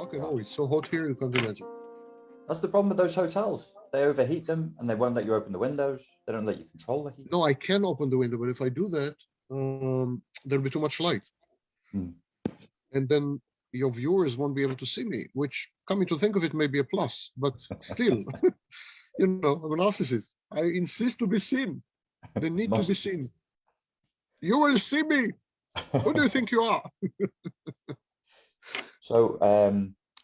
Okay, no, it's so hot here, you can't imagine. That's the problem with those hotels. They overheat them and they won't let you open the windows. They don't let you control the heat. No, I can open the window, but if I do that, there'll be too much light. Hmm. And then your viewers won't be able to see me, which, coming to think of it, may be a plus. But still, you know, I'm a narcissist. I insist to be seen. They need to be seen. You will see me. Who do you think you are? So,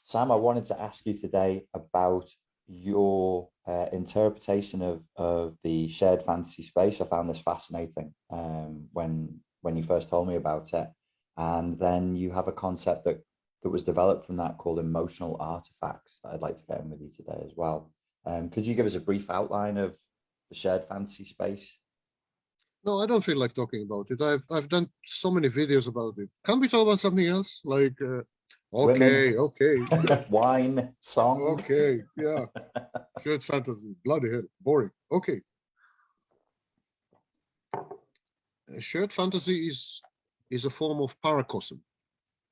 Sam, I wanted to ask you today about your interpretation of the shared fantasy space. I found this fascinating when you first told me about it, and then you have a concept that was developed from that called emotional artifacts that I'd like to get in with you today as well. Could you give us a brief outline of the shared fantasy space? No, I don't feel like talking about it. I've done so many videos about it. Can't we talk about something else? Like, Women, okay, wine, song. okay, yeah. Shared fantasy, bloody hell, boring. Okay. Shared fantasy is a form of paracosm.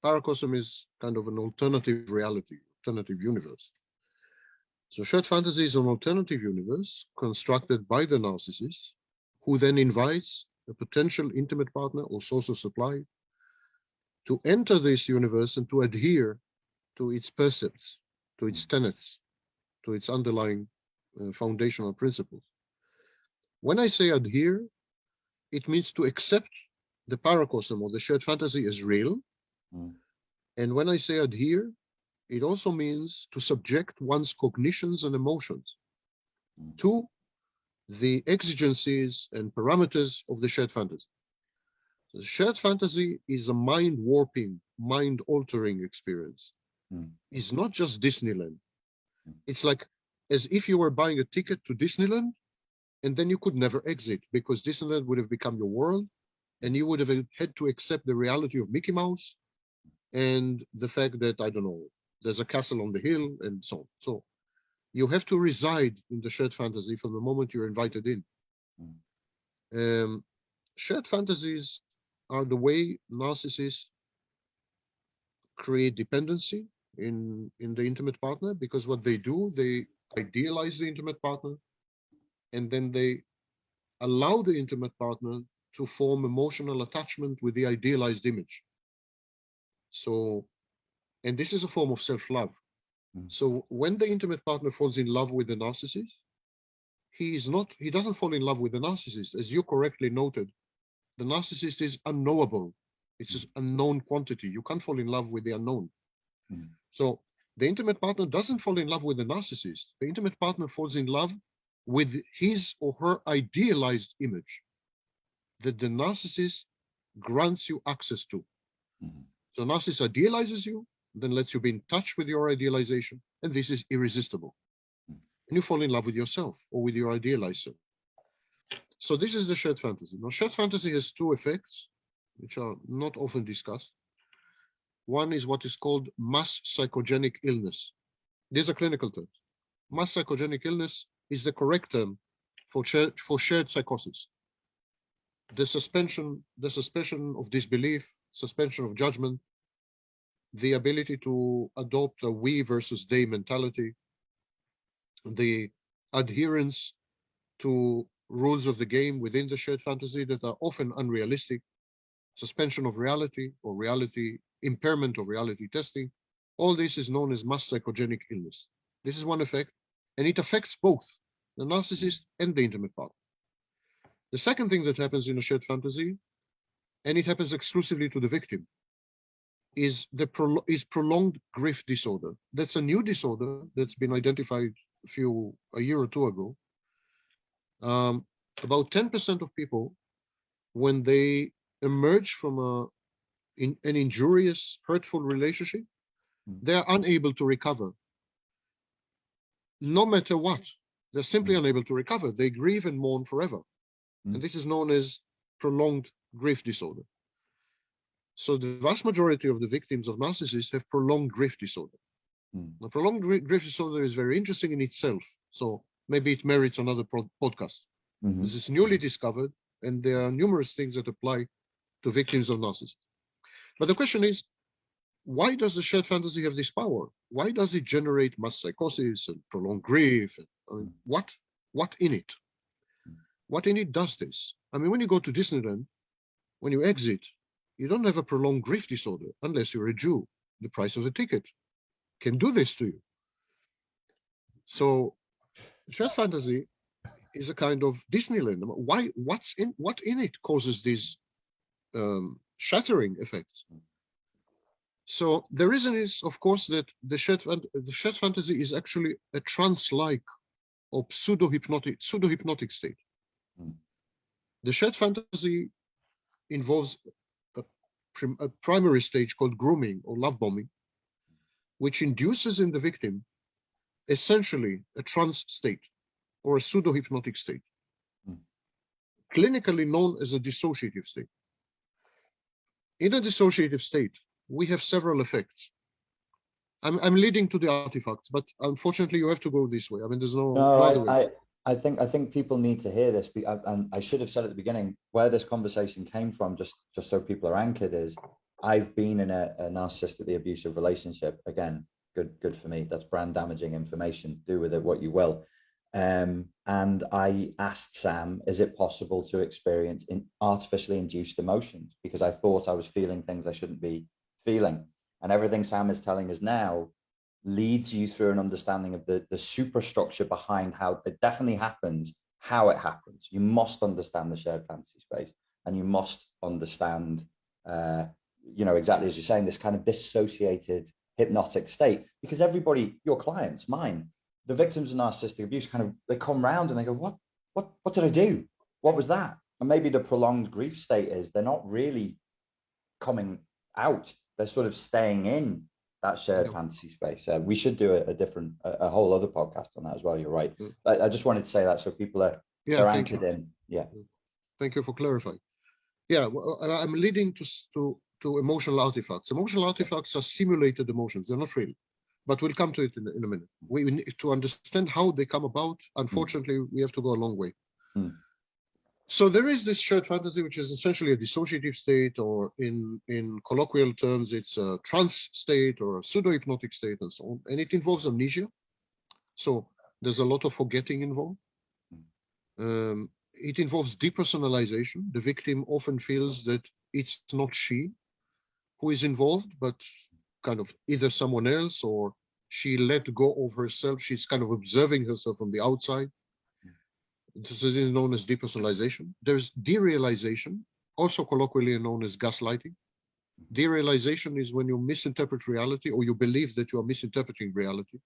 Paracosm is kind of an alternative reality, alternative universe. So shared fantasy is an alternative universe constructed by the narcissist, who then invites a potential intimate partner or source of supply to enter this universe and to adhere to its precepts, to its tenets, to its underlying foundational principles. When I say adhere, it means to accept the paracosm or the shared fantasy as real. And when I say adhere, it also means to subject one's cognitions and emotions to the exigencies and parameters of the shared fantasy. The shared fantasy is a mind-warping, mind-altering experience. It's not just Disneyland. It's like as if you were buying a ticket to Disneyland and then you could never exit because Disneyland would have become your world and you would have had to accept the reality of Mickey Mouse and the fact that, I don't know, there's a castle on the hill and so on. So you have to reside in the shared fantasy from the moment you're invited in. Shared fantasies are the way narcissists create dependency in the intimate partner, because what they do, they idealize the intimate partner and then they allow the intimate partner to form emotional attachment with the idealized image. So, and this is a form of self-love. So when the intimate partner falls in love with the narcissist, he doesn't fall in love with the narcissist. As you correctly noted, the narcissist is unknowable. It's just unknown quantity. You can't fall in love with the unknown. So the intimate partner doesn't fall in love with the narcissist. The intimate partner falls in love with his or her idealized image that the narcissist grants you access to. So narcissist idealizes you, then lets you be in touch with your idealization, and this is irresistible. And you fall in love with yourself or with your idealized self. So this is the shared fantasy. Now, shared fantasy has two effects, which are not often discussed. One is what is called mass psychogenic illness. These are clinical terms. Mass psychogenic illness is the correct term for shared psychosis. The suspension of disbelief, suspension of judgment, the ability to adopt a we versus they mentality, the adherence to rules of the game within the shared fantasy that are often unrealistic, suspension of reality or impairment of reality testing. All this is known as mass psychogenic illness. This is one effect, and it affects both the narcissist and the intimate partner. The second thing that happens in a shared fantasy, and it happens exclusively to the victim, is prolonged grief disorder. That's a new disorder that's been identified a year or two ago. About 10% of people, when they emerge from an injurious, hurtful relationship, they are unable to recover. No matter what, they're simply unable to recover. They grieve and mourn forever. And this is known as prolonged grief disorder. So the vast majority of the victims of narcissists have prolonged grief disorder. Now, prolonged grief disorder is very interesting in itself. So maybe it merits another podcast. This is newly discovered, and there are numerous things that apply to victims of narcissists. But the question is, why does the shared fantasy have this power? Why does it generate mass psychosis and prolonged grief? I mean, what in it? What in it does this? I mean, when you go to Disneyland, when you exit, you don't have a prolonged grief disorder unless you're a Jew. The price of the ticket can do this to you. So shared fantasy is a kind of Disneyland. Why? What in it causes these shattering effects? So the reason is, of course, that the shared fantasy is actually a trance-like or pseudo-hypnotic state. The shared fantasy involves a primary stage called grooming or love bombing, which induces in the victim essentially a trance state or a pseudo-hypnotic state, clinically known as a dissociative state. In a dissociative state, we have several effects. I'm leading to the artifacts, but unfortunately, you have to go this way. I mean, there's no other way. I think people need to hear this, and I should have said at the beginning where this conversation came from, just so people are anchored. Is I've been in a narcissistically abusive relationship. Again, good for me. That's brand damaging information. Do with it what you will. And I asked Sam, is it possible to experience artificially induced emotions? Because I thought I was feeling things I shouldn't be feeling. And everything Sam is telling us now leads you through an understanding of the superstructure behind how it definitely happens, how it happens. You must understand the shared fantasy space, and you must understand, exactly as you're saying, this kind of dissociated hypnotic state. Because everybody, your clients, mine, the victims of narcissistic abuse, they come around and they go, what did I do? What was that? And maybe the prolonged grief state is they're not really coming out. They're sort of staying in that shared fantasy space. We should do a whole other podcast on that as well. You're right. I just wanted to say that so people are anchored in. Yeah. Thank you for clarifying. Yeah, well, I'm leading to emotional artifacts. Emotional artifacts are simulated emotions. They're not real, but we'll come to it in a minute. We need to understand how they come about. Unfortunately, we have to go a long way. So there is this shared fantasy, which is essentially a dissociative state, or in colloquial terms, it's a trance state or a pseudo-hypnotic state and so on. And it involves amnesia. So there's a lot of forgetting involved. It involves depersonalization. The victim often feels that it's not she who is involved, but kind of either someone else, or she let go of herself. She's kind of observing herself from the outside. This is known as depersonalization. There's derealization, also colloquially known as gaslighting. Derealization is when you misinterpret reality, or you believe that you are misinterpreting reality,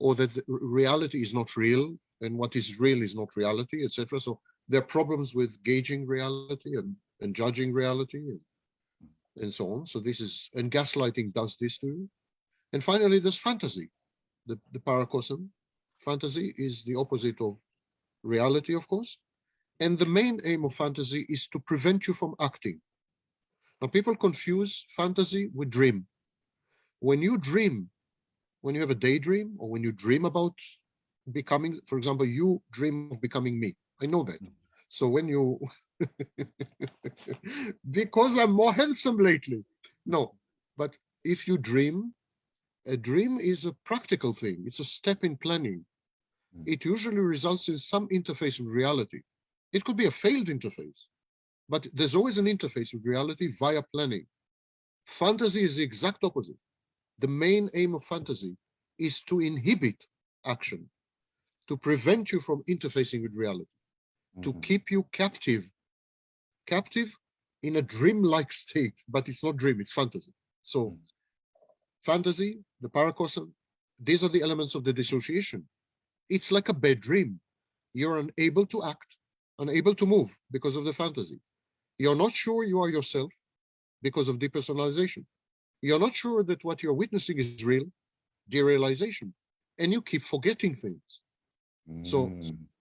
or that reality is not real, and what is real is not reality, etc. So there are problems with gauging reality and judging reality and so on. So and gaslighting does this to you. And finally, there's fantasy, the paracosm. Fantasy is the opposite of reality, of course. And the main aim of fantasy is to prevent you from acting. Now, people confuse fantasy with dream. When you dream, when you have a daydream, or when you dream about becoming, for example, you dream of becoming me. I know that. So when you, because I'm more handsome lately. No, but if you dream, a dream is a practical thing. It's a step in planning. It usually results in some interface with reality. It could be a failed interface, but there's always an interface with reality via planning. Fantasy is the exact opposite. The main aim of fantasy is to inhibit action, to prevent you from interfacing with reality, to keep you captive in a dream-like state, but it's not dream, it's fantasy. So fantasy, the paracosm, these are the elements of the dissociation. It's like a bad dream. You're unable to act, unable to move because of the fantasy. You're not sure you are yourself because of depersonalization. You're not sure that what you're witnessing is real, derealization, and you keep forgetting things. So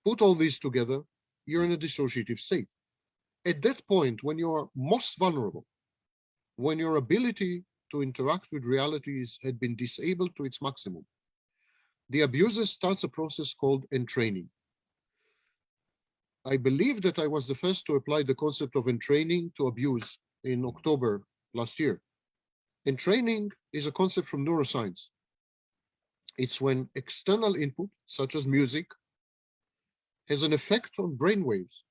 put all these together, you're in a dissociative state. At that point, when you're most vulnerable, when your ability to interact with realities had been disabled to its maximum, the abuser starts a process called entraining. I believe that I was the first to apply the concept of entraining to abuse in October last year. Entraining is a concept from neuroscience. It's when external input, such as music, has an effect on brainwaves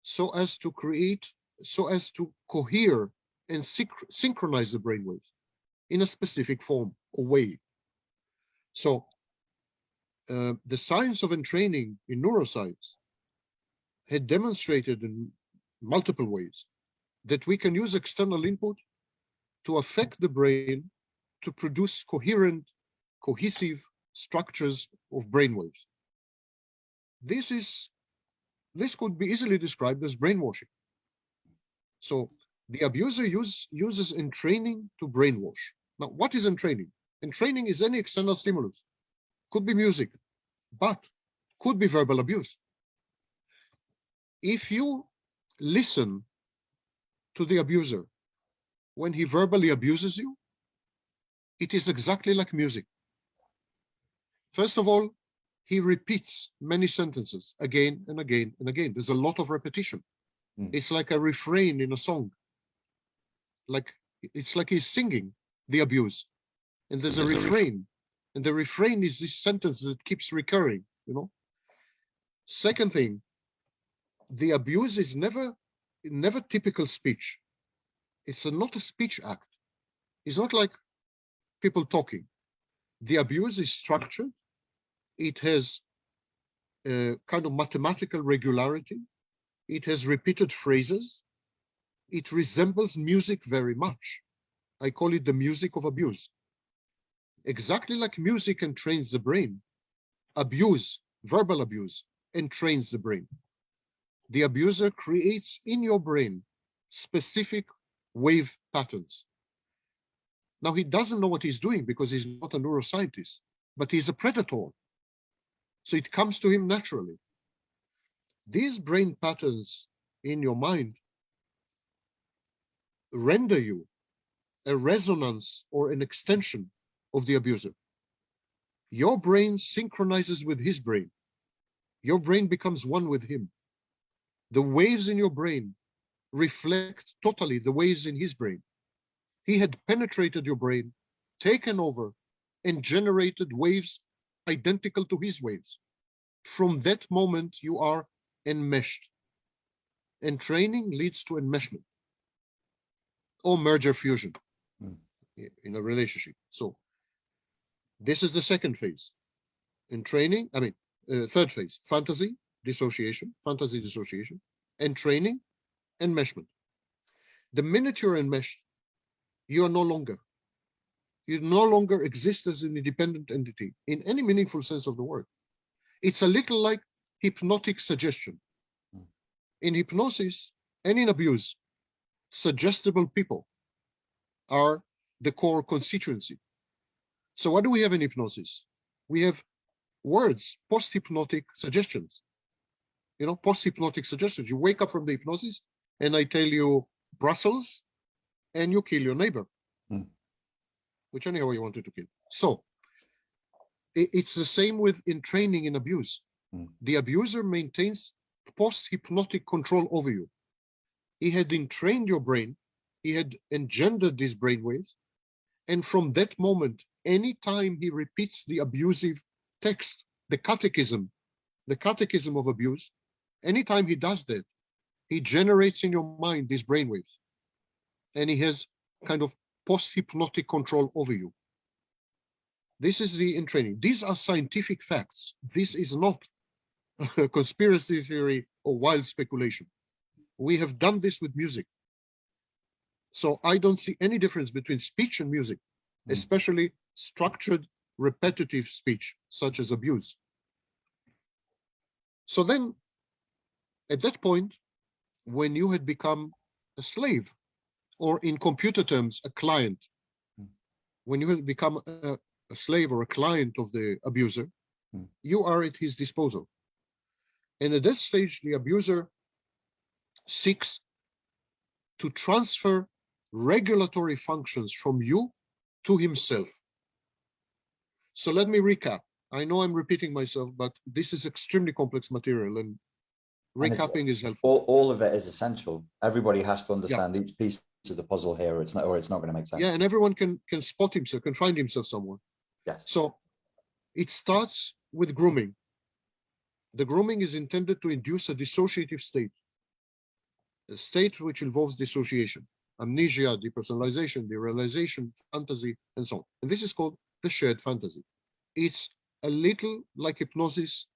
so as to cohere and synchronize the brainwaves in a specific form or way. So the science of entraining in neuroscience had demonstrated in multiple ways that we can use external input to affect the brain to produce coherent, cohesive structures of brainwaves. This could be easily described as brainwashing. So the abuser uses entraining to brainwash. Now, what is entraining? Entraining is any external stimulus. Could be music, but could be verbal abuse. If you listen to the abuser when he verbally abuses you, it is exactly like music. First of all, he repeats many sentences again and again and again. There's a lot of repetition. It's like a refrain in a song. It's like he's singing the abuse. And there's a refrain. And the refrain is this sentence that keeps recurring, you know. Second thing, the abuse is never typical speech. It's not a speech act. It's not like people talking. The abuse is structured. It has a kind of mathematical regularity. It has repeated phrases. It resembles music very much. I call it the music of abuse. Exactly like music entrains the brain, abuse, verbal abuse, entrains the brain. The abuser creates in your brain specific wave patterns. Now, he doesn't know what he's doing because he's not a neuroscientist, but he's a predator. So it comes to him naturally. These brain patterns in your mind render you a resonance or an extension of the abuser. Your brain synchronizes with his brain. Your brain becomes one with him. The waves in your brain reflect totally the waves in his brain. He had penetrated your brain, taken over, and generated waves identical to his waves. From that moment, you are enmeshed. And training leads to enmeshment or merger fusion in a relationship. So this is the second phase. In training, third phase, fantasy dissociation, and training, enmeshment. The minute you're enmeshed, you no longer exist as an independent entity in any meaningful sense of the word. It's a little like hypnotic suggestion. In hypnosis and in abuse, suggestible people are the core constituency. So what do we have in hypnosis? We have words, post-hypnotic suggestions. You know, post-hypnotic suggestions. You wake up from the hypnosis and I tell you Brussels and you kill your neighbor, which anyhow you wanted to kill. So it's the same with in training in abuse. The abuser maintains post-hypnotic control over you. He had entrained your brain. He had engendered these brainwaves. And from that moment, anytime he repeats the abusive text, the catechism of abuse, anytime he does that, he generates in your mind these brainwaves. And he has kind of post-hypnotic control over you. This is the entraining. These are scientific facts. This is not a conspiracy theory or wild speculation. We have done this with music. So I don't see any difference between speech and music, especially structured, repetitive speech, such as abuse. So then, at that point, when you had become a slave, or in computer terms, a client, when you had become a slave or a client of the abuser, you are at his disposal. And at that stage, the abuser seeks to transfer regulatory functions from you to himself. So let me recap. I know I'm repeating myself, but this is extremely complex material and recapping is helpful. All of it is essential. Everybody has to understand each piece of the puzzle here, or it's not going to make sense. Yeah, and everyone can spot himself, can find himself somewhere. Yes. So it starts with grooming. The grooming is intended to induce a dissociative state, a state which involves dissociation, amnesia, depersonalization, derealization, fantasy, and so on. And this is called the shared fantasy. It's a little like hypnosis,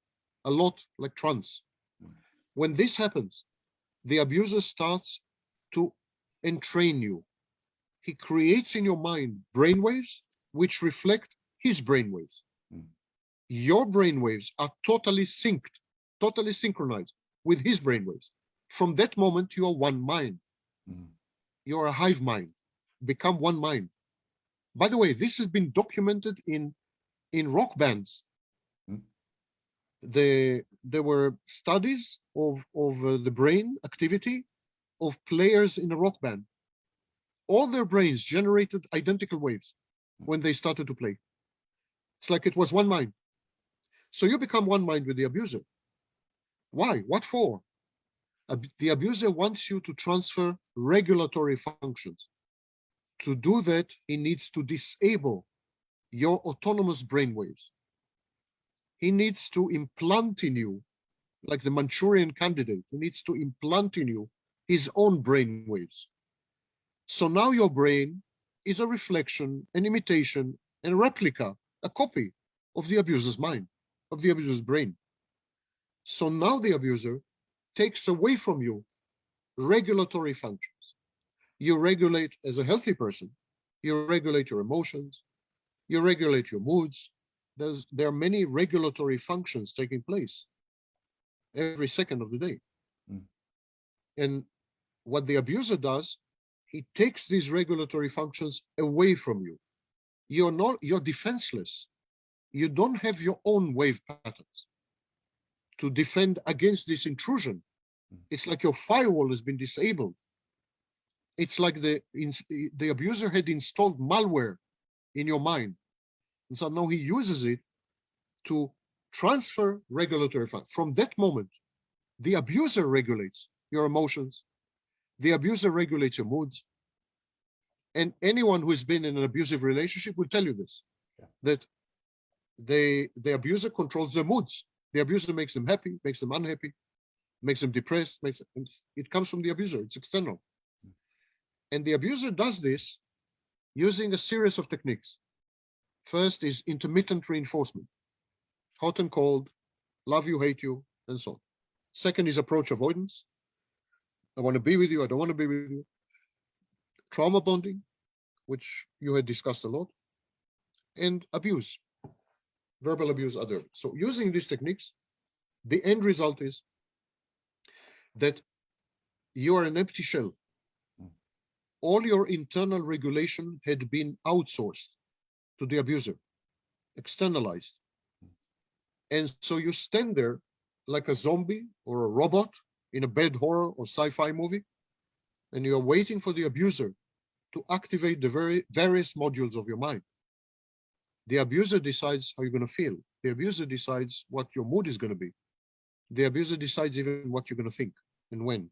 a lot like trance. When this happens, the abuser starts to entrain you. He creates in your mind brainwaves which reflect his brainwaves. Your brainwaves are totally synced, totally synchronized with his brainwaves. From that moment, you are one mind. You're a hive mind. Become one mind. By the way, this has been documented in rock bands. There were studies of the brain activity of players in a rock band. All their brains generated identical waves when they started to play. It's like it was one mind. So you become one mind with the abuser. Why? What for? The abuser wants you to transfer regulatory functions. To do that, he needs to disable your autonomous brainwaves. He needs to implant in you, like the Manchurian candidate, he needs to implant in you his own brainwaves. So now your brain is a reflection, an imitation, and a replica, a copy of the abuser's mind, of the abuser's brain. So now the abuser takes away from you regulatory functions. You regulate as a healthy person, you regulate your emotions, you regulate your moods. There are many regulatory functions taking place every second of the day. And what the abuser does, he takes these regulatory functions away from you. You're defenseless. You don't have your own wave patterns to defend against this intrusion. It's like your firewall has been disabled. It's like the abuser had installed malware in your mind. And so now he uses it to transfer regulatory functions. From that moment, the abuser regulates your emotions. The abuser regulates your moods. And anyone who has been in an abusive relationship will tell you this, that the abuser controls their moods. The abuser makes them happy, makes them unhappy, makes them depressed. It comes from the abuser. It's external. And the abuser does this using a series of techniques. First is intermittent reinforcement, hot and cold, love you, hate you, and so on. Second is approach avoidance. I want to be with you, I don't want to be with you. Trauma bonding, which you had discussed a lot, and abuse, verbal abuse, other. So using these techniques, the end result is that you are an empty shell. All your internal regulation had been outsourced to the abuser, externalized. And so you stand there like a zombie or a robot in a bad horror or sci-fi movie, and you're waiting for the abuser to activate the various modules of your mind. The abuser decides how you're going to feel. The abuser decides what your mood is going to be. The abuser decides even what you're going to think and when.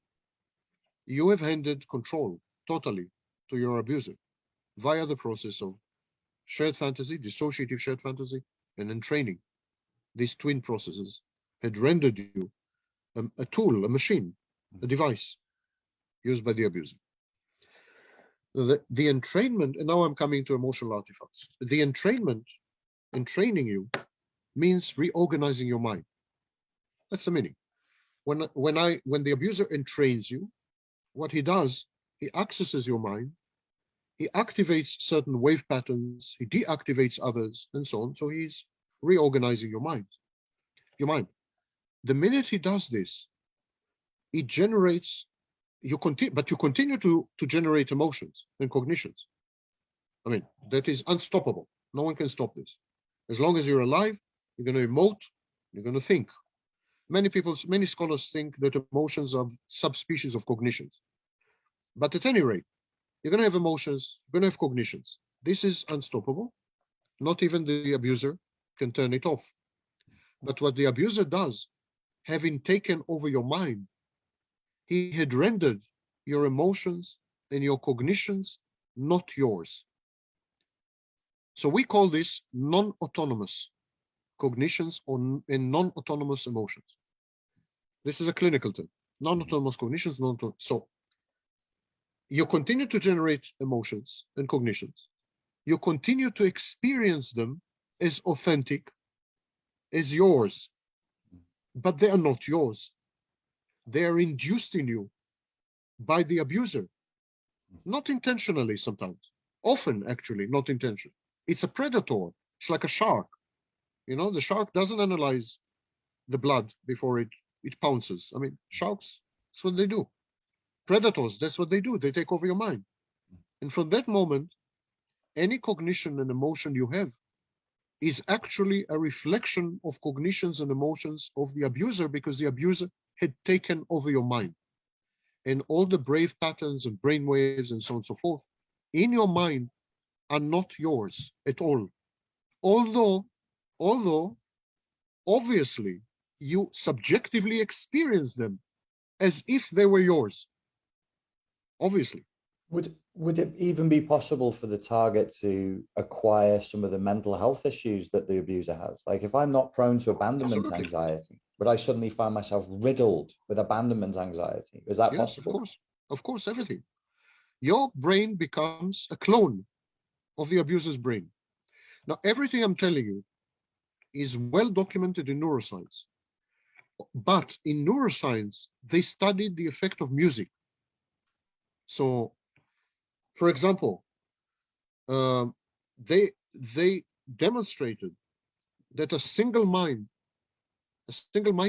You have handed control totally to your abuser via the process of shared fantasy, dissociative shared fantasy, and entraining. These twin processes had rendered you a tool, a machine, a device used by the abuser. The entrainment, and now I'm coming to emotional artifacts. The entrainment, entraining you, means reorganizing your mind. That's the meaning. When the abuser entrains you, what he does, he accesses your mind, he activates certain wave patterns, he deactivates others, and so on. So he's reorganizing your mind. The minute he does this, it generates, but you continue to generate emotions and cognitions. I mean, that is unstoppable. No one can stop this. As long as you're alive, you're going to emote, you're going to think. Many scholars think that emotions are subspecies of cognitions. But at any rate, you're going to have emotions, you're going to have cognitions. This is unstoppable. Not even the abuser can turn it off. But what the abuser does, having taken over your mind, he had rendered your emotions and your cognitions not yours. So we call this non-autonomous cognitions and non-autonomous emotions. This is a clinical term. Non-autonomous cognitions, non-autonomous. So you continue to generate emotions and cognitions. You continue to experience them as authentic, as yours, but they are not yours. They are induced in you by the abuser, not intentionally sometimes, often actually not intentionally. It's a predator. It's like a shark. You know, the shark doesn't analyze the blood before it pounces. I mean, sharks, that's what they do. Predators, that's what they do. They take over your mind. And from that moment, any cognition and emotion you have is actually a reflection of cognitions and emotions of the abuser, because the abuser had taken over your mind. And all the brave patterns and brain waves and so on and so forth in your mind are not yours at all. Although obviously you subjectively experience them as if they were yours. Obviously. Would it even be possible for the target to acquire some of the mental health issues that the abuser has? Like, if I'm not prone to abandonment Absolutely. anxiety, would I suddenly find myself riddled with abandonment anxiety? Is that possible? Yes, of course, everything. Your brain becomes a clone of the abuser's brain. Now, everything I'm telling you is well documented in neuroscience. But in neuroscience, they studied the effect of music. So, for example, they demonstrated that a single mind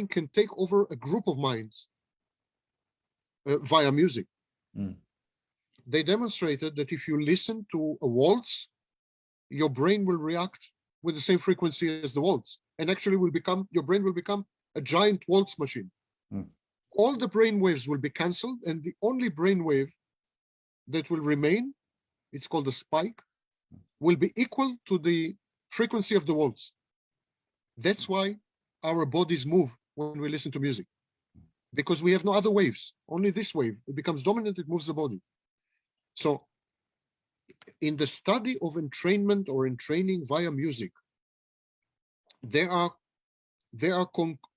can take over a group of minds via music. Mm. They demonstrated that if you listen to a waltz, your brain will react with the same frequency as the waltz, and actually your brain will become a giant waltz machine. Mm. All the brain waves will be cancelled, and the only brain wave that will remain, it's called a spike, will be equal to the frequency of the waltz. That's why our bodies move when we listen to music, because we have no other waves, only this wave. It becomes dominant, it moves the body. So in the study of entrainment or entraining via music, there are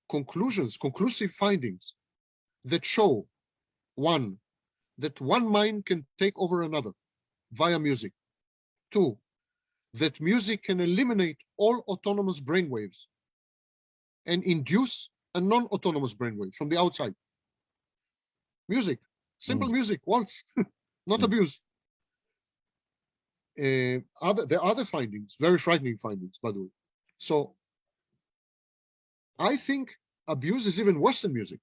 conclusive findings that show, one, that one mind can take over another via music. Two, that music can eliminate all autonomous brainwaves and induce a non-autonomous brainwave from the outside. Music, simple music, waltz, not abuse. There are other findings, very frightening findings, by the way. So I think abuse is even worse than music,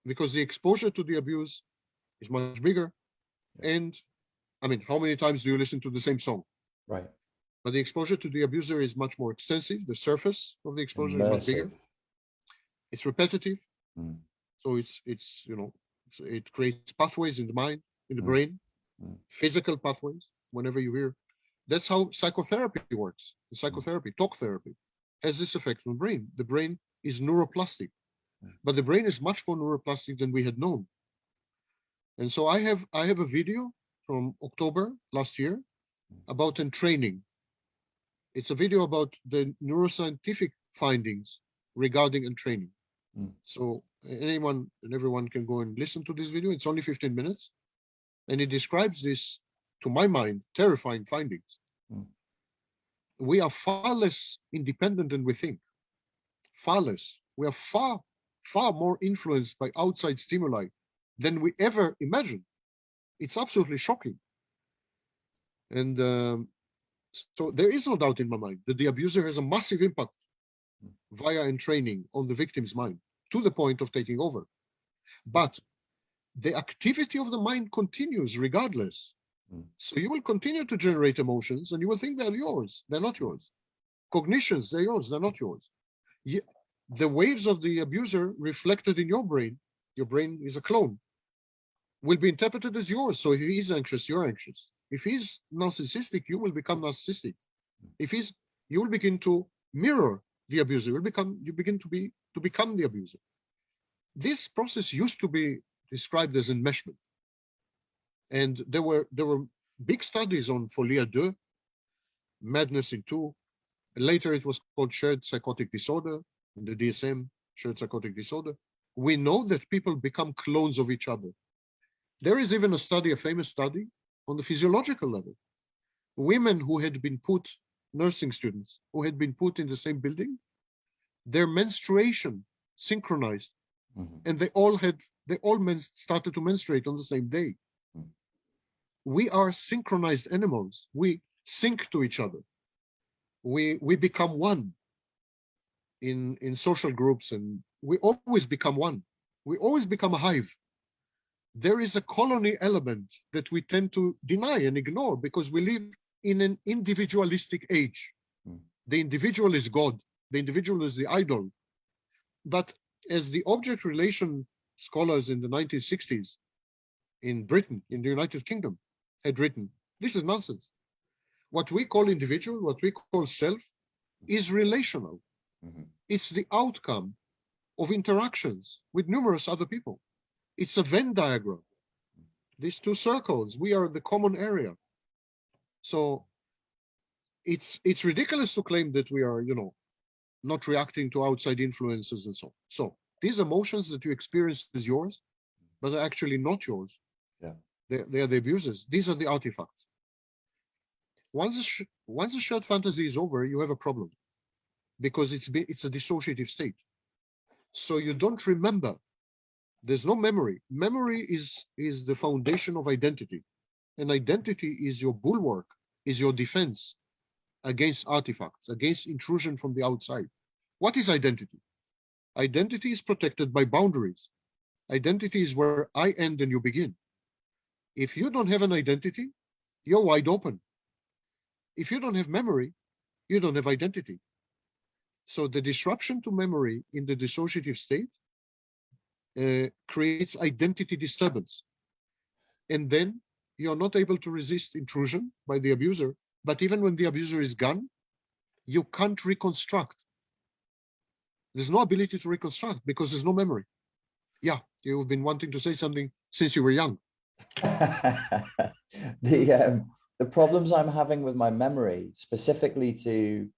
because the exposure to the abuse is much bigger. And I mean, how many times do you listen to the same song? Right. But the exposure to the abuser is much more extensive. The surface of the exposure is much bigger. It's repetitive. So it's you know, it creates pathways in the mind, in the brain, physical pathways. Whenever you hear, that's how psychotherapy works. The psychotherapy, talk therapy, has this effect on the brain. The brain is neuroplastic, but the brain is much more neuroplastic than we had known. And so I have a video from October last year about entraining. It's a video about the neuroscientific findings regarding entraining. So anyone and everyone can go and listen to this video. It's only 15 minutes. And it describes this, to my mind, terrifying findings. We are far less independent than we think. Far less. We are far more influenced by outside stimuli than we ever imagined. It's absolutely shocking. And so there is no doubt in my mind that the abuser has a massive impact via entraining on the victim's mind, to the point of taking over. But the activity of the mind continues regardless. So you will continue to generate emotions, and you will think they're yours. They're not yours. Cognitions, they're yours. They're not yours. The waves of the abuser reflected in your brain is a clone, will be interpreted as yours. So if he's anxious, you're anxious. If he's narcissistic, you will become narcissistic. You will begin to mirror the abuser. You begin to become the abuser. This process used to be described as enmeshment. And there were big studies on folie à deux, madness in two. Later, it was called shared psychotic disorder in the DSM, shared psychotic disorder. We know that people become clones of each other. There is even a study, a famous study, on the physiological level. Women who had been put, nursing students, who had been put in the same building, their menstruation synchronized, and they all started to menstruate on the same day. We are synchronized animals. We sync to each other. We become one in social groups, and we always become one. We always become a hive. There is a colony element that we tend to deny and ignore because we live in an individualistic age. The individual is God. The individual is the idol. But as the object relation scholars in the 1960s in Britain, in the United Kingdom, had written, this is nonsense. What we call individual, what we call self, is relational. It's the outcome of interactions with numerous other people. It's a Venn diagram. These two circles, we are the common area. So it's ridiculous to claim that we are, not reacting to outside influences and so on. So these emotions that you experience as yours, but are actually not yours. Yeah. They are the abusers. These are the artifacts. Once the shared fantasy is over, you have a problem because it's a dissociative state. So you don't remember. There's no memory. Memory is the foundation of identity. And identity is your bulwark, is your defense against artifacts, against intrusion from the outside. What is identity? Identity is protected by boundaries. Identity is where I end and you begin. If you don't have an identity, you're wide open. If you don't have memory, you don't have identity. So the disruption to memory in the dissociative state creates identity disturbance. And then you're not able to resist intrusion by the abuser. But even when the abuser is gone, you can't reconstruct. There's no ability to reconstruct because there's no memory. Yeah, you've been wanting to say something since you were young. The problems I'm having with my memory, specifically to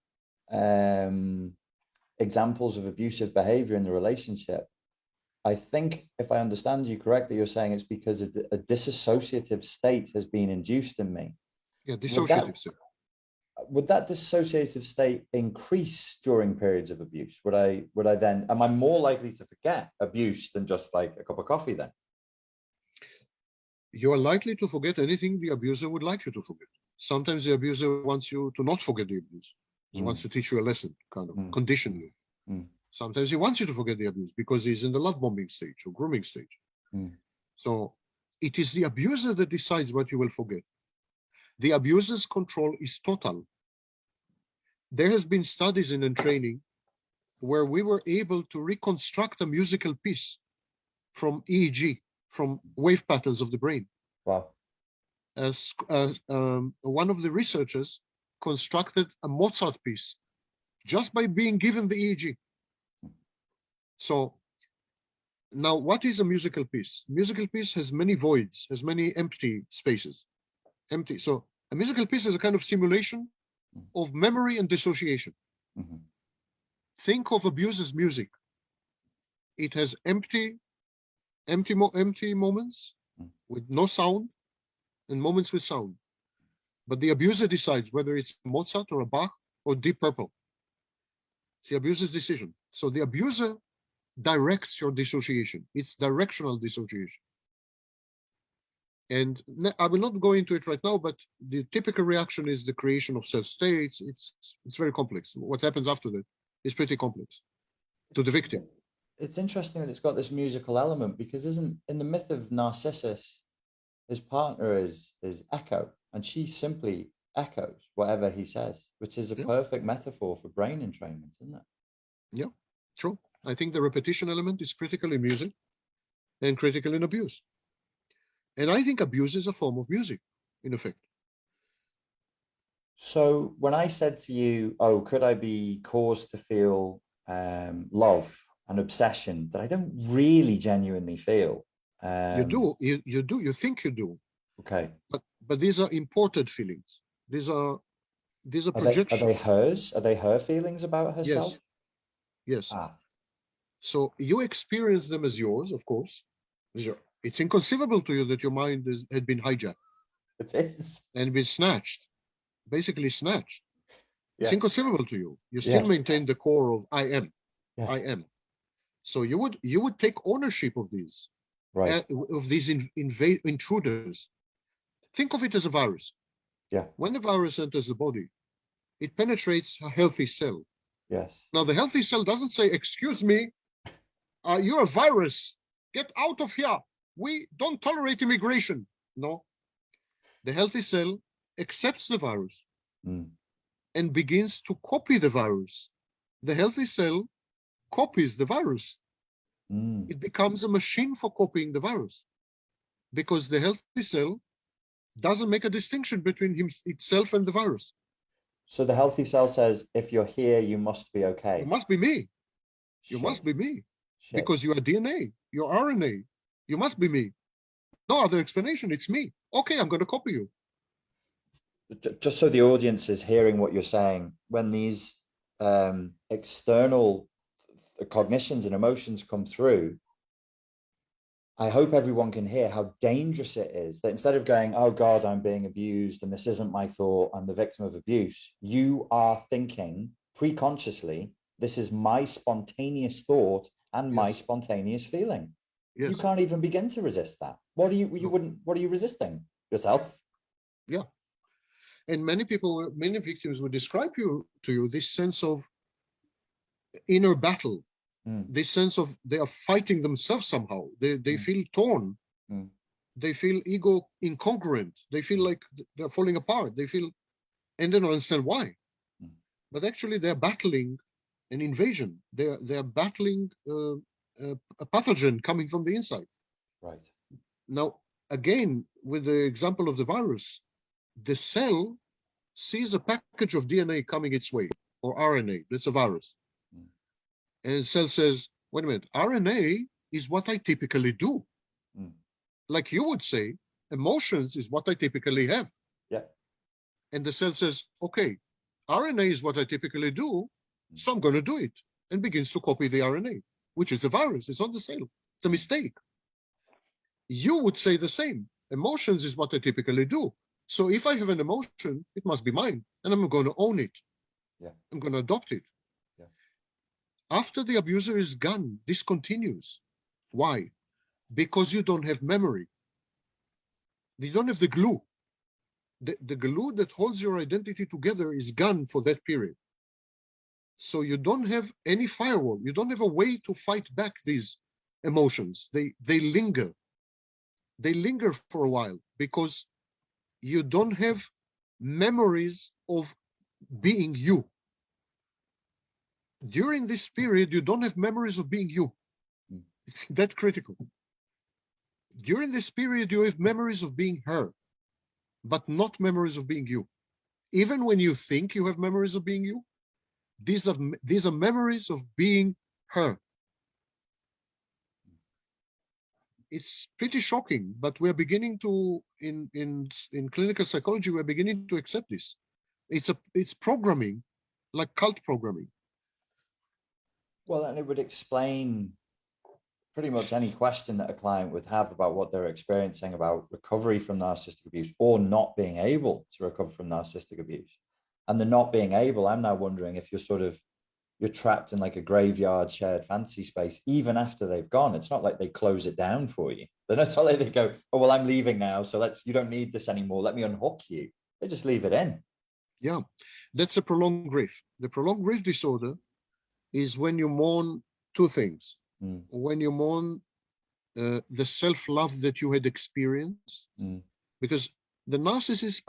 examples of abusive behavior in the relationship, I think if I understand you correctly, you're saying it's because a dissociative state has been induced in me. Yeah, dissociative state. Would that dissociative state increase during periods of abuse? Would I then, am I more likely to forget abuse than just like a cup of coffee then? You are likely to forget anything the abuser would like you to forget. Sometimes the abuser wants you to not forget the abuse. He wants to teach you a lesson, kind of condition you. Sometimes he wants you to forget the abuse because he's in the love bombing stage or grooming stage. So it is the abuser that decides what you will forget. The abuser's control is total. There has been studies in training where we were able to reconstruct a musical piece from EEG, from wave patterns of the brain. Wow. As one of the researchers constructed a Mozart piece just by being given the EEG. So now what is a musical piece? Musical piece has many voids, has many empty spaces. Empty. So a musical piece is a kind of simulation of memory and dissociation. Think of abuser's music. It has empty moments with no sound and moments with sound. But the abuser decides whether it's Mozart or a Bach or Deep Purple. It's the abuser's decision. So the abuser directs your dissociation. It's directional dissociation. And I will not go into it right now, but the typical reaction is the creation of self-states. It's very complex. What happens after that is pretty complex to the victim. It's interesting that it's got this musical element because isn't in the myth of Narcissus, his partner is Echo, and she simply echoes whatever he says, which is a perfect metaphor for brain entrainment, isn't it? Yeah, true. I think the repetition element is critical in music and critical in abuse. And I think abuse is a form of music, in effect. So when I said to you, oh, could I be caused to feel love and obsession that I don't really genuinely feel? You do. You think you do. Okay. But these are imported feelings. These are Are they projections. hers? Are they her feelings about herself? Yes, yes. Ah, So you experience them as yours, of course. It's inconceivable to you that your mind had been hijacked it is. and been snatched, basically snatched. It's Yeah. inconceivable to you. You still Yeah. maintain the core of I am, Yeah. I am. So you would take ownership of these, Right. intruders. Think of it as a virus. Yeah. When the virus enters the body, it penetrates a healthy cell. Yes. Now, the healthy cell doesn't say, "Excuse me, you're a virus. Get out of here. We don't tolerate immigration." No, the healthy cell accepts the virus Mm. and begins to copy the virus. The healthy cell copies the virus. Mm. It becomes a machine for copying the virus because the healthy cell doesn't make a distinction between itself and the virus. So the healthy cell says, if you're here, you must be You okay. must be me. You Shit. must be me Shit. because you are DNA, you're RNA. You must be me. No other explanation. It's me. Okay, I'm going to copy you. Just so the audience is hearing what you're saying, when these external cognitions and emotions come through, I hope everyone can hear how dangerous it is that instead of going, oh God, I'm being abused and this isn't my thought, I'm the victim of abuse, you are thinking pre-consciously, this is my spontaneous thought and my Yes. spontaneous feeling. You Yes. can't even begin to resist that. What are you resisting? Yourself? Yeah. And many victims would describe to you this sense of inner battle, Mm, this sense of they are fighting themselves somehow. They mm, feel torn. mm, They feel ego incongruent. They feel like they're falling apart. They feel, and they don't understand why. mm. But actually, they're battling an invasion. They're battling a pathogen coming from the inside. Right. Now, again, with the example of the virus, the cell sees a package of DNA coming its way, or RNA. That's a virus. Mm, And the cell says, wait a minute, RNA is what I typically do. mm. Like you would say, emotions is what I typically have. Yeah. And the cell says, okay, RNA is what I typically do, Mm, so I'm going to do it. And begins to copy the RNA, which is the virus. It's not the cell. It's a mistake. You would say the same. Emotions is what I typically do. So if I have an emotion, it must be mine, and I'm going to own it. yeah. I'm going to adopt it. Yeah. After the abuser is gone, this continues. Why? Because you don't have memory. You don't have the glue. The glue that holds your identity together is gone for that period. So you don't have any firewall. You don't have a way to fight back these emotions. They linger. They linger for a while because you don't have memories of being you. During this period, you don't have memories of being you. Mm. It's that critical. During this period, you have memories of being her, but not memories of being you. Even when you think you have memories of being you, these are memories of being her. It's pretty shocking, but we're beginning to, in clinical psychology, we're beginning to accept this. It's programming, like cult programming. Well, and it would explain pretty much any question that a client would have about what they're experiencing about recovery from narcissistic abuse or not being able to recover from narcissistic abuse. And the not being able, I'm now wondering if you're trapped in like a graveyard shared fantasy space, even after they've gone. It's not like they close it down for you. They're not like they go, oh, well, I'm leaving now. So you don't need this anymore. Let me unhook you. They just leave it in. Yeah, that's a prolonged grief. The prolonged grief disorder is when you mourn two things. Mm, When you mourn the self-love that you had experienced, mm, because the narcissist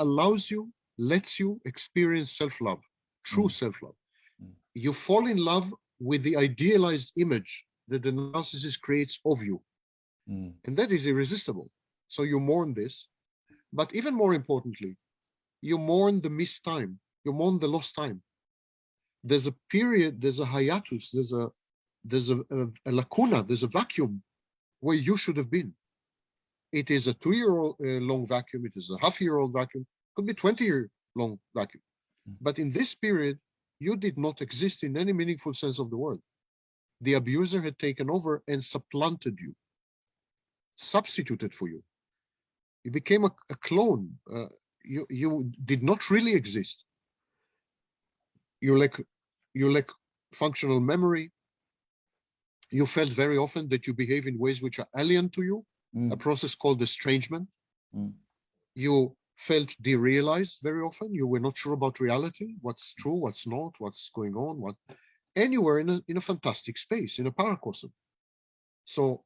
lets you experience self-love, true mm, self-love. mm, You fall in love with the idealized image that the narcissist creates of you, mm, and that is irresistible. So you mourn this, but even more importantly, you mourn the missed time, you mourn the lost time. There's a period, there's a hiatus, there's a lacuna, there's a vacuum where you should have been. It is a 2-year-old long vacuum. It is a half-year-old vacuum. Could be 20-year long vacuum. But in this period, you did not exist in any meaningful sense of the word. The abuser had taken over and supplanted you, substituted for you. You became a clone. You did not really exist. You lack functional memory. You felt very often that you behave in ways which are alien to you, a process called estrangement. You felt derealized very often. You were not sure about reality, what's true, what's not, what's going on, and you were in a fantastic space, in a paracosm. So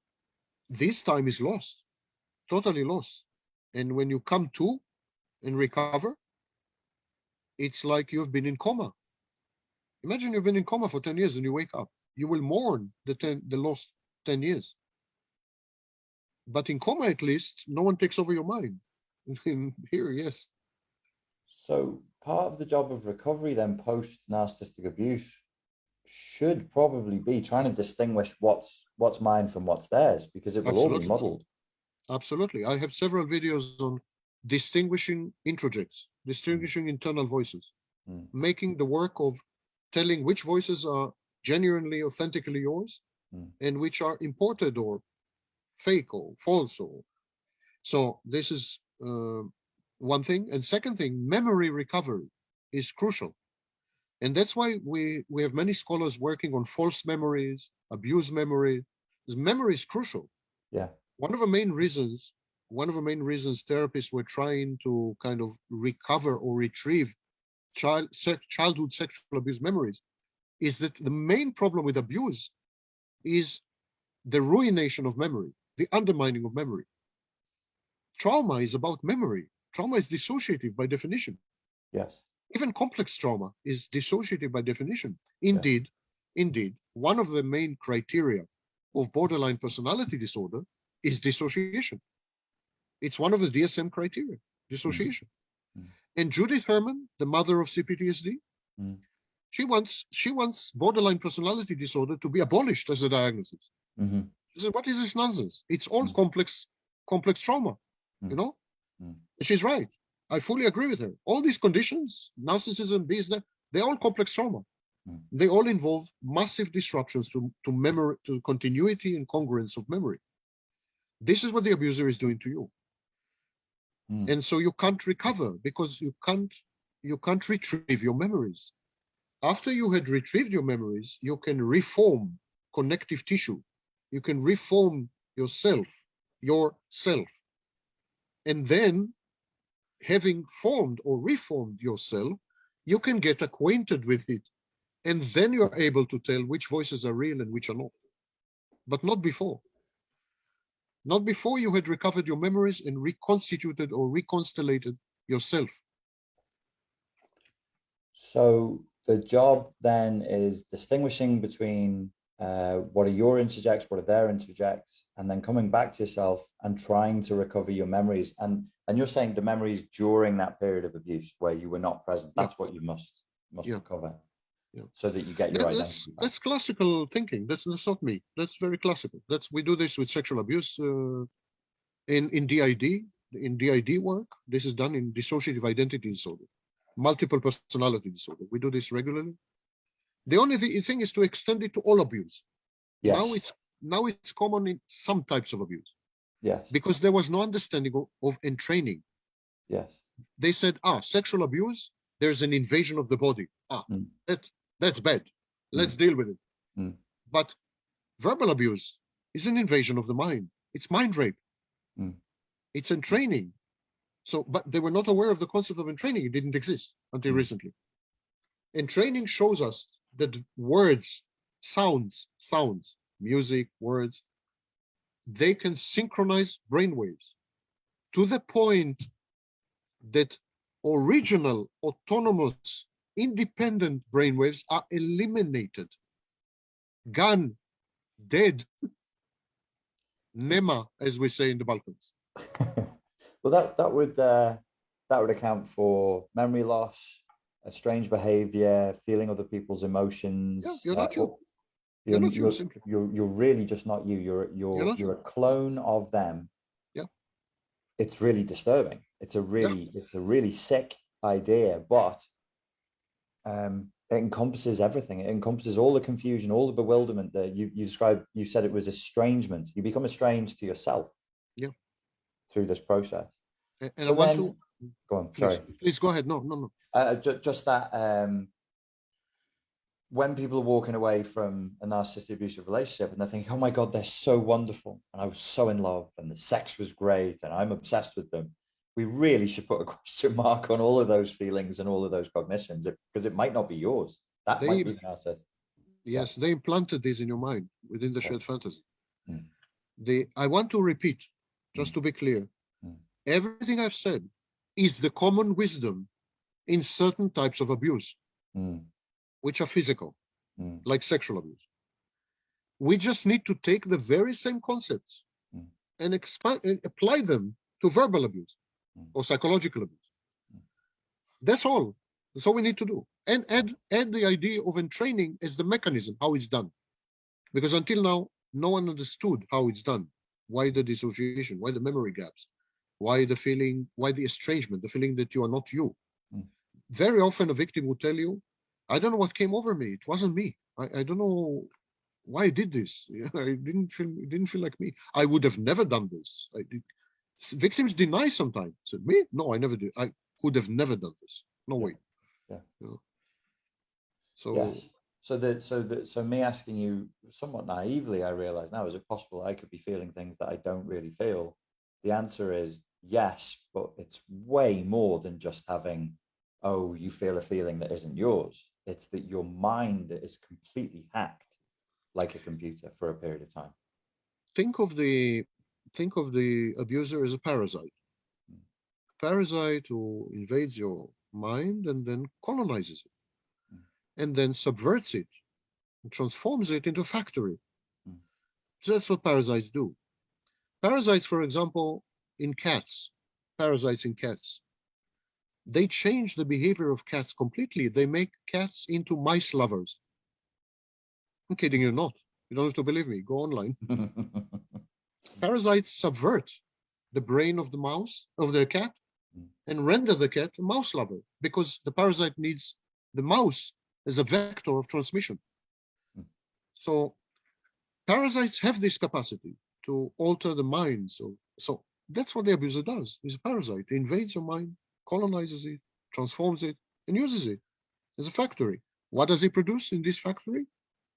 this time is lost, totally lost. And when you come to and recover, it's like you've been in coma. Imagine you've been in coma for 10 years and you wake up. You will mourn the lost 10 years. But in coma, at least, no one takes over your mind. Here, yes. So part of the job of recovery then post narcissistic abuse should probably be trying to distinguish what's mine from what's theirs, because it will all be muddled. Absolutely. I have several videos on distinguishing introjects, distinguishing internal voices, making the work of telling which voices are genuinely, authentically yours, and which are imported or fake or false. So this is one thing. And second thing, memory recovery is crucial. And that's why we have many scholars working on false memories, abuse memory. Memory is crucial. Yeah. One of the main reasons therapists were trying to kind of recover or retrieve childhood sexual abuse memories is that the main problem with abuse is the ruination of memory, the undermining of memory. Trauma is about memory. Trauma is dissociative by definition. Yes. Even complex trauma is dissociative by definition. Indeed, one of the main criteria of borderline personality disorder is dissociation. It's one of the DSM criteria, dissociation. And Judith Herman, the mother of CPTSD, she wants borderline personality disorder to be abolished as a diagnosis. She said, what is this nonsense? It's all complex trauma, you know? And she's right. I fully agree with her. All these conditions, narcissism, business, they're all complex trauma. They all involve massive disruptions to memory, to continuity and congruence of memory. This is what the abuser is doing to you. And so you can't recover because you can't retrieve your memories. After you had retrieved your memories, you can reform connective tissue. You can reform yourself. And then, having formed or reformed yourself, you can get acquainted with it. And then you are able to tell which voices are real and which are not. But not before. Not before you had recovered your memories and reconstituted or reconstellated yourself. So the job then is distinguishing between what are your interjects, what are their interjects, and then coming back to yourself and trying to recover your memories. And you're saying the memories during that period of abuse where you were not present, that's what you must recover. So that you get your identity back. That's classical thinking. That's not me. That's very classical. We do this with sexual abuse in DID. In DID work, this is done in dissociative identity disorder, multiple personality disorder. We do this regularly. The only thing is to extend it to all abuse. Yes. Now it's common in some types of abuse. Yes. Because there was no understanding of entraining. Yes. They said, sexual abuse, there's an invasion of the body. That's bad. Let's deal with it. But verbal abuse is an invasion of the mind. It's mind rape. It's entraining. So, but they were not aware of the concept of entraining. It didn't exist until recently. Entraining shows us that words, sounds, music, words, they can synchronize brainwaves to the point that original, autonomous, independent brainwaves are eliminated. Gone, dead, nema, as we say in the Balkans. Well, that would account for memory loss, strange behavior, feeling other people's emotions. Yeah, you're not you. You're not you, simply. You're really just not you. You're a clone of them. Yeah. it's really disturbing. It's a really sick idea, but it encompasses everything. It encompasses all the confusion, all the bewilderment that you described. You said it was estrangement. You become estranged to yourself Yeah. through this process. And I So want then, to, go on. please, Sorry. please go ahead. No, no, no. Just that when people are walking away from a narcissistic abusive relationship and they're thinking, oh my God, they're so wonderful. And I was so in love and the sex was great and I'm obsessed with them. We really should put a question mark on all of those feelings and all of those cognitions because it might not be yours. That might be the narcissist. Yes, they implanted this in your mind within the Yes. shared fantasy. Mm. I want to repeat, just to be clear, everything I've said is the common wisdom in certain types of abuse, which are physical, like sexual abuse. We just need to take the very same concepts and expand and apply them to verbal abuse or psychological abuse. That's all. That's all we need to do. And add the idea of entraining as the mechanism, how it's done. Because until now, no one understood how it's done. Why the dissociation? Why the memory gaps? Why the feeling? Why the estrangement? The feeling that you are not you. Very often a victim will tell you, I don't know what came over me. It wasn't me. I don't know why I did this. It didn't feel like me. I would have never done this. Victims deny sometimes. Said, me? No, I never did. I would have never done this. No way. Yeah. You know? So yes. So me asking you somewhat naively, I realize now, is it possible I could be feeling things that I don't really feel? The answer is yes, but it's way more than just having, oh, you feel a feeling that isn't yours. It's that your mind is completely hacked like a computer for a period of time. think of the abuser as a parasite. Parasite who invades your mind and then colonizes it, and then subverts it, and transforms it into a factory. So that's what parasites do. Parasites, for example, in cats, parasites in cats, they change the behavior of cats completely. They make cats into mice lovers. I'm kidding you not. You don't have to believe me. Go online. Parasites subvert the brain of the mouse, of the cat, and render the cat a mouse lover because the parasite needs the mouse as a vector of transmission. So parasites have this capacity to alter the minds of, so that's what the abuser does. He's a parasite. He invades your mind, colonizes it, transforms it, and uses it as a factory. What does he produce in this factory?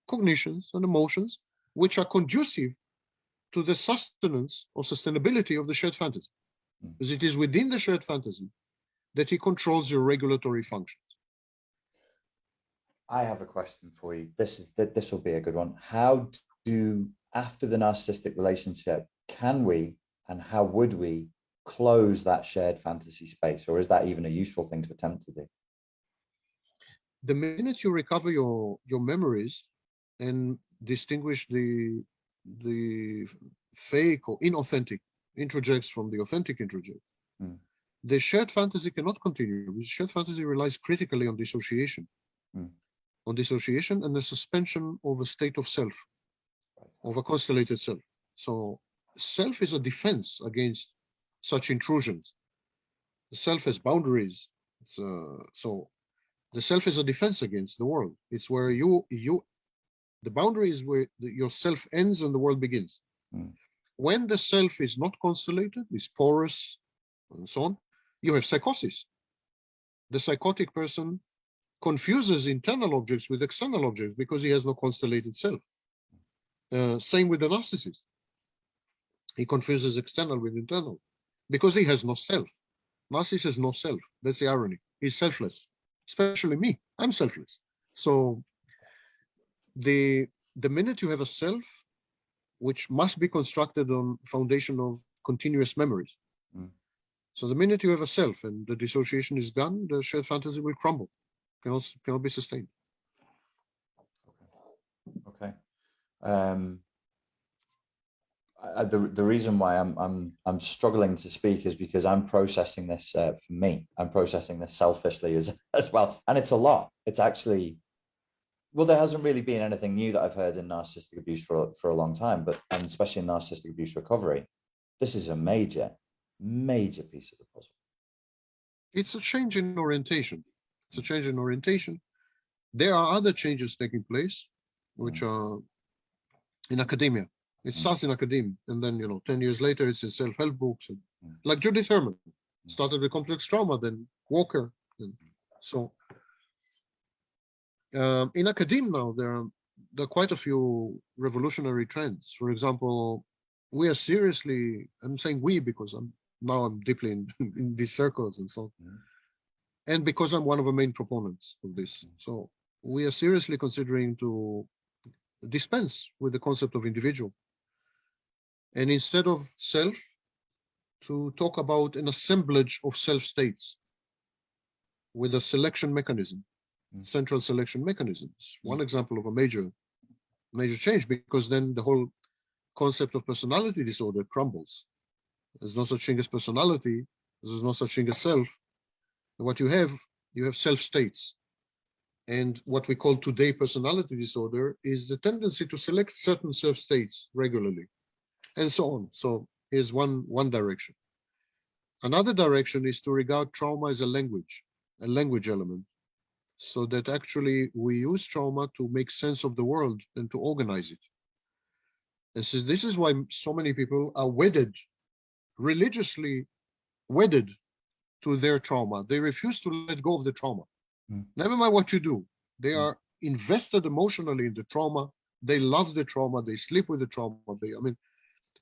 Cognitions and emotions which are conducive to the sustenance or sustainability of the shared fantasy. Because it is within the shared fantasy that he controls your regulatory functions. I have a question for you. This will be a good one. How do, after the narcissistic relationship, can we and how would we close that shared fantasy space, or is that even a useful thing to attempt to do? The minute you recover your memories and distinguish the fake or inauthentic introjects from the authentic introject, the shared fantasy cannot continue. The shared fantasy relies critically on dissociation. On dissociation and the suspension of a state of self, of a constellated self. So self is a defense against such intrusions. The self has boundaries. So the self is a defense against the world. It's where the boundary is where your self ends and the world begins. When the self is not constellated, is porous, and so on, you have psychosis. The psychotic person confuses internal objects with external objects because he has no constellated self. Same with the narcissist. He confuses external with internal because he has no self. Narcissist has no self. That's the irony. He's selfless, especially me. I'm selfless. So the minute you have a self, which must be constructed on foundation of continuous memories. So the minute you have a self and the dissociation is gone, the shared fantasy will crumble. Cannot be sustained. Okay. The reason why I'm struggling to speak is because I'm processing this for me. I'm processing this selfishly as well, and it's a lot. It's actually, well, there hasn't really been anything new that I've heard in narcissistic abuse for a long time, but and especially in narcissistic abuse recovery, this is a major major piece of the puzzle. It's a change in orientation. It's a change in orientation. There are other changes taking place, which are in academia. It starts in academia, and then 10 years later, it's in self-help books. And, like Judith Herman started with complex trauma, then Walker, and so. In academia now, there are quite a few revolutionary trends. For example, we are seriously, I'm saying we because I'm deeply in these circles and so on, and because I'm one of the main proponents of this. So we are seriously considering to dispense with the concept of individual, and instead of self, to talk about an assemblage of self states with a selection mechanism. Central selection mechanisms. One example of a major change, because then the whole concept of personality disorder crumbles. There's no such thing as personality. There's no such thing as self. And what you have self states. And what we call today personality disorder is the tendency to select certain self states regularly, and so on. So here's one direction. Another direction is to regard trauma as a language element, so that actually we use trauma to make sense of the world and to organize it. And so this is why so many people are religiously wedded to their trauma. They refuse to let go of the trauma. Never mind what you do. They are invested emotionally in the trauma. They love the trauma. They sleep with the trauma.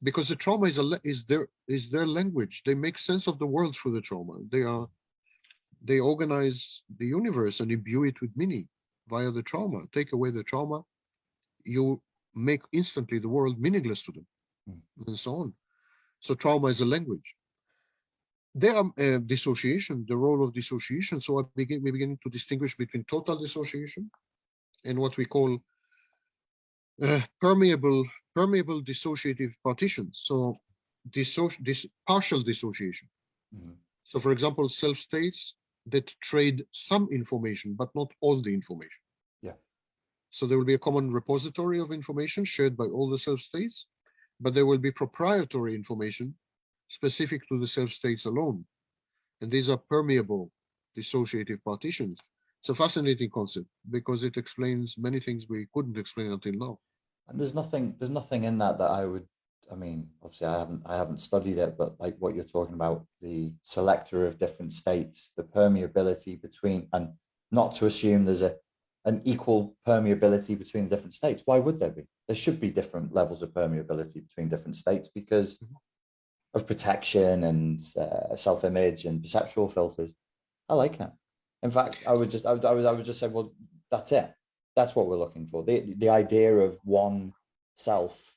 Because the trauma is their language. They make sense of the world through the trauma. They organize the universe and imbue it with meaning via the trauma. Take away the trauma, you make instantly the world meaningless to them, and so on. So trauma is a language. There are dissociation, the role of dissociation. So we're beginning to distinguish between total dissociation and what we call permeable dissociative partitions. So partial dissociation. So for example, self states that trade some information, but not all the information. Yeah. So there will be a common repository of information shared by all the self states, but there will be proprietary information specific to the self states alone. And these are permeable dissociative partitions. It's a fascinating concept because it explains many things we couldn't explain until now. And there's nothing in that I would, obviously I haven't studied it, but like what you're talking about, the selector of different states, the permeability between, and not to assume there's an equal permeability between the different states. Why would there be? There should be different levels of permeability between different states because of protection and self-image and perceptual filters. I like that. In fact, I would just say, well, that's it. That's what we're looking for. The idea of one self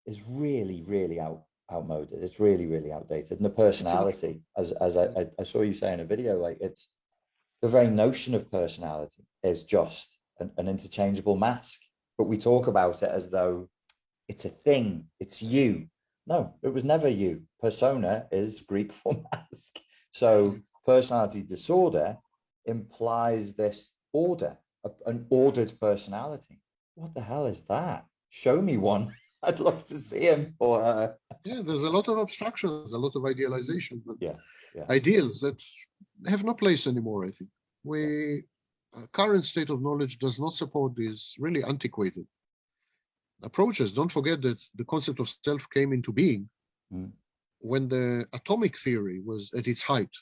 is really, really outmoded. It's really, really outdated. And the personality, as I saw you say in a video, like it's the very notion of personality is just an interchangeable mask. But we talk about it as though it's a thing. It's you. No, it was never you. Persona is Greek for mask. So personality disorder implies this order, an ordered personality. What the hell is that? Show me one. I'd love to see him or her. Yeah, there's a lot of abstractions, a lot of idealization, yeah. ideals that have no place anymore, I think. Current state of knowledge does not support these really antiquated approaches. Don't forget that the concept of self came into being when the atomic theory was at its height.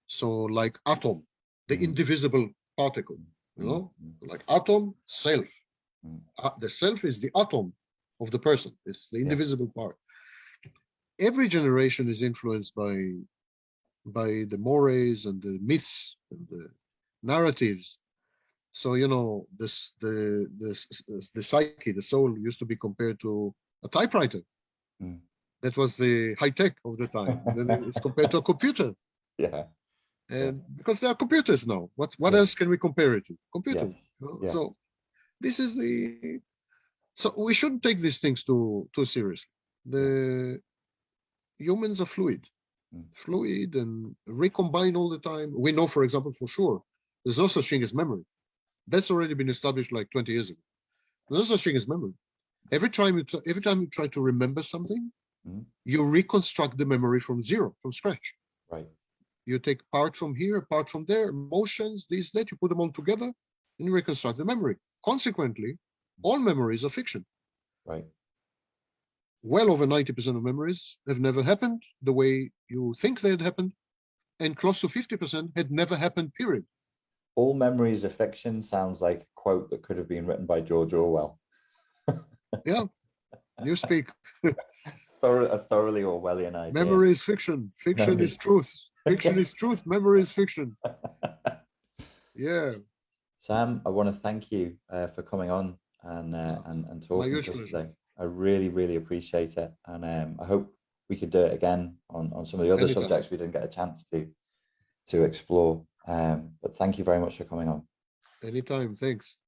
So like atom, the indivisible particle, like atom, self. The self is the atom of the person. It's the indivisible part. Every generation is influenced by the mores and the myths and the narratives. So the psyche, the soul, used to be compared to a typewriter. That was the high tech of the time. Then it's compared to a computer. And because there are computers now, what else can we compare it to? Computers. So this is so we shouldn't take these things too seriously. The humans are fluid and recombine all the time. We know, for example, for sure, there's no such thing as memory. That's already been established like 20 years ago. There's no such thing as memory. Every time you try to remember something, Mhm. You reconstruct the memory from zero, from scratch. Right. You take part from here, part from there, emotions, this, that, you put them all together and you reconstruct the memory. Consequently, all memories are fiction. Right. Well over 90% of memories have never happened the way you think they had happened, and close to 50% had never happened, period. All memories are fiction sounds like a quote that could have been written by George Orwell. Yeah, you speak. A thoroughly Orwellian idea. Memory is fiction. Fiction is Memories. truth. Fiction is truth. Memory is fiction. Yeah, Sam, I want to thank you for coming on and and my talking huge to us pleasure. today. I really, really appreciate it, and I hope we could do it again on some of the other Anytime. subjects we didn't get a chance to explore. But thank you very much for coming on. Anytime. Thanks.